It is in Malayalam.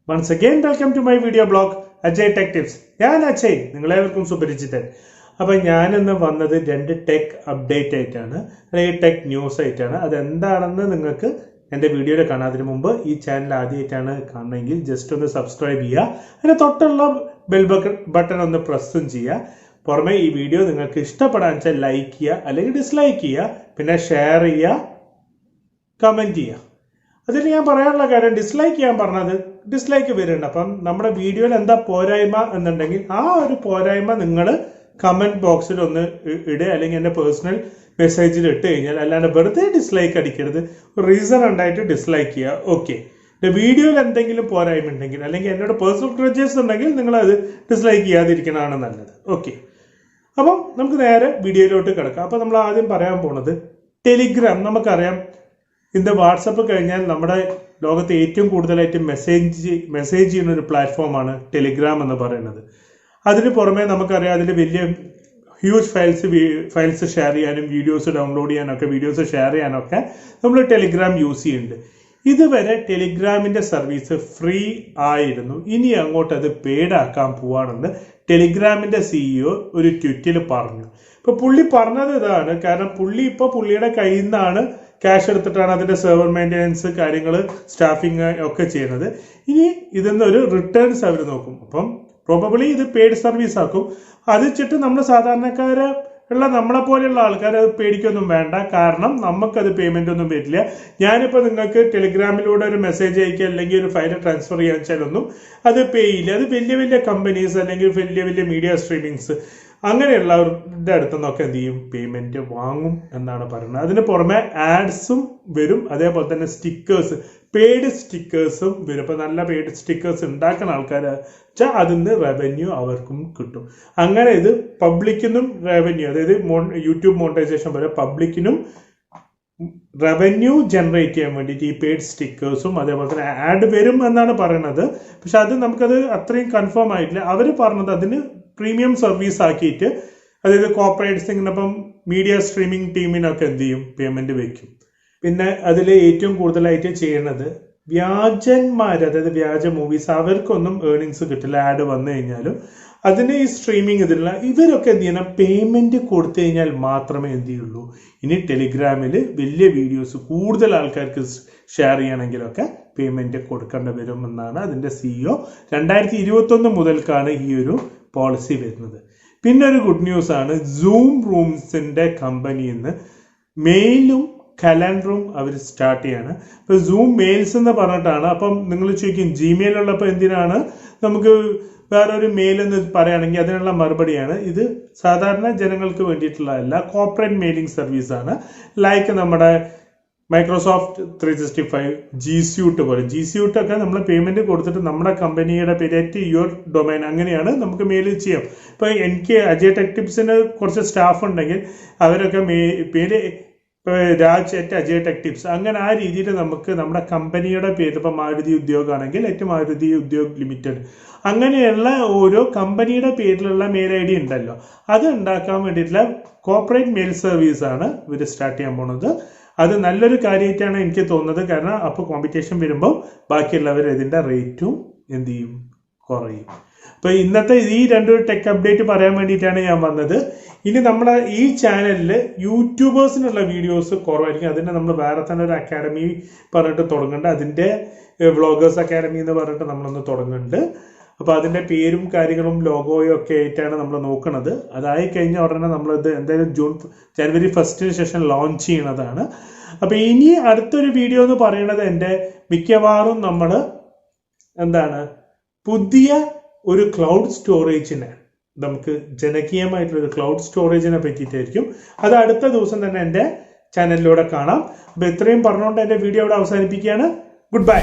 Once again, welcome to my video blog, AjayTechTips. ഞാൻ അജയ്, നിങ്ങളേവർക്കും സുപരിചിതൻ. അപ്പോൾ ഞാനിന്ന് വന്നത് രണ്ട് ടെക് അപ്ഡേറ്റ് ആയിട്ടാണ്, അല്ലെങ്കിൽ ടെക് ന്യൂസ് ആയിട്ടാണ്. അതെന്താണെന്ന് നിങ്ങൾക്ക് എൻ്റെ വീഡിയോയിൽ കാണാതിന് മുമ്പ് ഈ ചാനൽ ആദ്യമായിട്ടാണ് കാണണമെങ്കിൽ ജസ്റ്റ് ഒന്ന് സബ്സ്ക്രൈബ് ചെയ്യുക. അതിന് തൊട്ടുള്ള ബെൽ ബട്ടൺ ഒന്ന് പ്രസ്സും ചെയ്യുക. പുറമെ ഈ വീഡിയോ നിങ്ങൾക്ക് ഇഷ്ടപ്പെടാൻ വെച്ചാൽ ലൈക്ക് ചെയ്യുക, അല്ലെങ്കിൽ ഡിസ്ലൈക്ക് ചെയ്യുക, പിന്നെ ഷെയർ ചെയ്യുക, കമൻറ്റ് ചെയ്യുക. അതിൽ ഞാൻ പറയാനുള്ള കാര്യം, ഡിസ്ലൈക്ക് ചെയ്യാൻ പറഞ്ഞത് ഡിസ്ലൈക്ക് വരുന്നുണ്ട്. അപ്പം നമ്മുടെ വീഡിയോയിൽ എന്താ പോരായ്മ എന്നുണ്ടെങ്കിൽ ആ ഒരു പോരായ്മ നിങ്ങൾ കമൻറ്റ് ബോക്സിൽ ഒന്ന് ഇടുക, അല്ലെങ്കിൽ എൻ്റെ പേഴ്സണൽ മെസ്സേജിൽ ഇട്ട് കഴിഞ്ഞാൽ, അല്ലാണ്ട് വെറുതെ ഡിസ്ലൈക്ക് അടിക്കരുത്. ഒരു റീസൺ ഉണ്ടായിട്ട് ഡിസ്ലൈക്ക് ചെയ്യുക. ഓക്കെ, വീഡിയോയിൽ എന്തെങ്കിലും പോരായ്മ ഉണ്ടെങ്കിൽ, അല്ലെങ്കിൽ എന്നോട് പേഴ്സണൽ ക്രജസ് ഉണ്ടെങ്കിൽ നിങ്ങളത് ഡിസ്ലൈക്ക് ചെയ്യാതിരിക്കണതാണ് നല്ലത്. ഓക്കെ, അപ്പം നമുക്ക് നേരെ വീഡിയോയിലോട്ട് കിടക്കാം. അപ്പം നമ്മൾ ആദ്യം പറയാൻ പോണത് ടെലിഗ്രാം. നമുക്കറിയാം, ഇന്ന് വാട്സപ്പ് കഴിഞ്ഞാൽ നമ്മുടെ ലോകത്ത് ഏറ്റവും കൂടുതലായിട്ട് മെസ്സേജ് ചെയ്യുന്ന ഒരു പ്ലാറ്റ്ഫോമാണ് ടെലിഗ്രാം എന്ന് പറയുന്നത്. അതിന് പുറമെ നമുക്കറിയാം, അതിൽ വലിയ ഹ്യൂജ് ഫയൽസ് ഷെയർ ചെയ്യാനും വീഡിയോസ് ഡൗൺലോഡ് ചെയ്യാനൊക്കെ, വീഡിയോസ് ഷെയർ ചെയ്യാനൊക്കെ നമ്മൾ ടെലിഗ്രാം യൂസ് ചെയ്യുന്നുണ്ട്. ഇതുവരെ ടെലിഗ്രാമിൻ്റെ സർവീസ് ഫ്രീ ആയിരുന്നു. ഇനി അങ്ങോട്ട് അത് പെയ്ഡ് ആക്കാൻ പോവാണെന്ന് ടെലിഗ്രാമിൻ്റെ CEO ഒരു ട്വീറ്റിൽ പറഞ്ഞു. ഇപ്പോൾ പുള്ളി പറഞ്ഞത് ഇതാണ്, കാരണം പുള്ളിയുടെ കയ്യിൽ നിന്നാണ് ക്യാഷ് എടുത്തിട്ടാണ് അതിൻ്റെ സെർവർ മെയിൻ്റെനൻസ് കാര്യങ്ങൾ, സ്റ്റാഫിങ് ഒക്കെ ചെയ്യുന്നത്. ഇനി ഇതിന്നൊരു റിട്ടേൺസ് അവർ നോക്കും. അപ്പം പ്രോബബിളി ഇത് പെയ്ഡ് സർവീസ് ആക്കും. അത് വെച്ചിട്ട് നമ്മൾ സാധാരണക്കാര് ഉള്ള നമ്മളെ പോലെയുള്ള ആൾക്കാർ അത് പേടിക്കൊന്നും വേണ്ട, കാരണം നമുക്കത് പേയ്മെന്റ് ഒന്നും വരില്ല. ഞാനിപ്പോൾ നിങ്ങൾക്ക് ടെലിഗ്രാമിലൂടെ ഒരു മെസ്സേജ് അയക്കുക, അല്ലെങ്കിൽ ഒരു ഫയൽ ട്രാൻസ്ഫർ ചെയ്യാൻ വെച്ചാലൊന്നും അത് പേ ചെയ്യില്ല. അത് വലിയ വലിയ കമ്പനീസ്, അല്ലെങ്കിൽ വലിയ വലിയ മീഡിയ സ്ട്രീമിങ്സ് അങ്ങനെയുള്ളവരുടെ അടുത്ത് നിന്നൊക്കെ എന്ത് ചെയ്യും, പേയ്മെന്റ് വാങ്ങും എന്നാണ് പറയുന്നത്. അതിന് പുറമെ ആഡ്സും വരും, അതേപോലെ തന്നെ സ്റ്റിക്കേഴ്സ്, പെയ്ഡ് സ്റ്റിക്കേഴ്സും വരും. ഇപ്പം നല്ല പെയ്ഡ് സ്റ്റിക്കേഴ്സ് ഉണ്ടാക്കുന്ന ആൾക്കാർ വെച്ചാൽ അതിന് റവന്യൂ അവർക്കും കിട്ടും. അങ്ങനെ ഇത് പബ്ലിക്കിനും റവന്യൂ, അതായത് യൂട്യൂബ് മോണിറ്റൈസേഷൻ പോലെ പബ്ലിക്കിനും റവന്യൂ ജനറേറ്റ് ചെയ്യാൻ വേണ്ടിയിട്ട് ഈ പെയ്ഡ് സ്റ്റിക്കേഴ്സും അതേപോലെ തന്നെ ആഡ് വരും എന്നാണ് പറയുന്നത്. പക്ഷെ അത് നമുക്കത് അത്രയും കൺഫേം ആയിട്ടില്ല. അവർ പറഞ്ഞത് അതിന് പ്രീമിയം സർവീസ് ആക്കിയിട്ട്, അതായത് കോർപ്പറേറ്റ്സിനപ്പം മീഡിയ സ്ട്രീമിംഗ് ടീമിനൊക്കെ എന്ത് ചെയ്യും, പേയ്മെന്റ് വെക്കും. പിന്നെ അതിൽ ഏറ്റവും കൂടുതലായിട്ട് ചെയ്യുന്നത് വ്യാജന്മാർ, അതായത് വ്യാജ മൂവീസ്, അവർക്കൊന്നും ഏർണിങ്സ് കിട്ടില്ല ആഡ് വന്നു കഴിഞ്ഞാലും. അതിന് ഈ സ്ട്രീമിംഗ് ഇതിലുള്ള ഇവരൊക്കെ എന്ത് ചെയ്യണം, പേയ്മെന്റ് കൊടുത്തു കഴിഞ്ഞാൽ മാത്രമേ എന്ത് ചെയ്യുള്ളൂ. ഇനി ടെലിഗ്രാമിൽ വലിയ വീഡിയോസ് കൂടുതൽ ആൾക്കാർക്ക് ഷെയർ ചെയ്യണമെങ്കിലൊക്കെ പേയ്മെന്റ് കൊടുക്കേണ്ടി വരും എന്നാണ് അതിൻ്റെ CEO 2021 മുതൽക്കാണ് ഈ ഒരു പോളിസി വരുന്നത്. പിന്നെ ഒരു ഗുഡ് ന്യൂസ് ആണ്, സൂം റൂംസിന്റെ കമ്പനിയിൽ നിന്ന് മെയിലും കലണ്ടറും അവർ സ്റ്റാർട്ട് ചെയ്യാണ്. ഇപ്പൊ സൂം മെയിൽസ് എന്ന് പറഞ്ഞിട്ടാണ്. അപ്പം നിങ്ങൾ ചോദിക്കും, ജിമെയിൽ ഉള്ളപ്പോൾ എന്തിനാണ് നമുക്ക് വേറൊരു മെയിൽ എന്ന് പറയുകയാണെങ്കിൽ അതിനുള്ള മറുപടിയാണ്, ഇത് സാധാരണ ജനങ്ങൾക്ക് വേണ്ടിയിട്ടുള്ളതല്ല, കോർപ്പറേറ്റ് മെയിലിംഗ് സർവീസാണ്. ലൈക്ക് നമ്മുടെ മൈക്രോസോഫ്റ്റ് 365, G Suite പോലെ. G Suite ഒക്കെ നമ്മൾ പേയ്മെന്റ് കൊടുത്തിട്ട് നമ്മുടെ കമ്പനിയുടെ പേര് യുവർ ഡൊമൈൻ, അങ്ങനെയാണ് നമുക്ക് മെയിൽ ചെയ്യാം. ഇപ്പൊ എനിക്ക് അജയ് ടെക് ടിപ്സിന് കുറച്ച് സ്റ്റാഫ് ഉണ്ടെങ്കിൽ അവരൊക്കെ പേര് Raj@AjayTechTips, അങ്ങനെ ആ രീതിയിൽ നമുക്ക് നമ്മുടെ കമ്പനിയുടെ പേര്, ഇപ്പം മാരുതി ഉദ്യോഗ ആണെങ്കിൽ മാരുതി ഉദ്യോഗ് ലിമിറ്റഡ്, അങ്ങനെയുള്ള ഓരോ കമ്പനിയുടെ പേരിലുള്ള മെയിൽ ID ഉണ്ടല്ലോ, അത് ഉണ്ടാക്കാൻ വേണ്ടിയിട്ടുള്ള കോർപ്പറേറ്റ് മെയിൽ സർവീസ് ആണ് ഇവർ സ്റ്റാർട്ട് ചെയ്യാൻ പോണത്. അത് നല്ലൊരു കാര്യമായിട്ടാണ് എനിക്ക് തോന്നുന്നത്, കാരണം അപ്പോൾ കോമ്പറ്റീഷൻ വരുമ്പോൾ ബാക്കിയുള്ളവർ ഇതിൻ്റെ റേറ്റും എന്ത് ചെയ്യും, കുറയും. അപ്പോൾ ഇന്നത്തെ ഈ രണ്ട് ടെക് അപ്ഡേറ്റ് പറയാൻ വേണ്ടിയിട്ടാണ് ഞാൻ വന്നത്. ഇനി നമ്മുടെ ഈ ചാനലിൽ യൂട്യൂബേഴ്സിനുള്ള വീഡിയോസ് കുറവായിരിക്കും. അതിന് നമ്മൾ വേറെ തന്നെ ഒരു അക്കാഡമി പറഞ്ഞിട്ട് തുടങ്ങുന്നുണ്ട്. അതിൻ്റെ വ്ളോഗേഴ്സ് അക്കാഡമി എന്ന് പറഞ്ഞിട്ട് നമ്മളൊന്ന് തുടങ്ങുന്നുണ്ട്. അപ്പോൾ അതിൻ്റെ പേരും കാര്യങ്ങളും ലോഗോയും ഒക്കെ ആയിട്ടാണ് നമ്മൾ നോക്കുന്നത്. അതായി കഴിഞ്ഞ ഉടനെ നമ്മളിത് എന്തായാലും ജനുവരി 1 ശേഷം ലോഞ്ച് ചെയ്യണതാണ്. അപ്പോൾ ഇനി അടുത്തൊരു വീഡിയോ എന്ന് പറയുന്നത് എൻ്റെ മിക്കവാറും നമ്മൾ എന്താണ് പുതിയ ഒരു ക്ലൗഡ് സ്റ്റോറേജിനെ, നമുക്ക് ജനകീയമായിട്ടുള്ളൊരു ക്ലൗഡ് സ്റ്റോറേജിനെ പറ്റിയിട്ടായിരിക്കും. അത് അടുത്ത ദിവസം തന്നെ എൻ്റെ ചാനലിലൂടെ കാണാം. അപ്പോൾ ഇത്രയും പറഞ്ഞുകൊണ്ട് എൻ്റെ വീഡിയോ ഇവിടെ അവസാനിപ്പിക്കുകയാണ്. Good bye.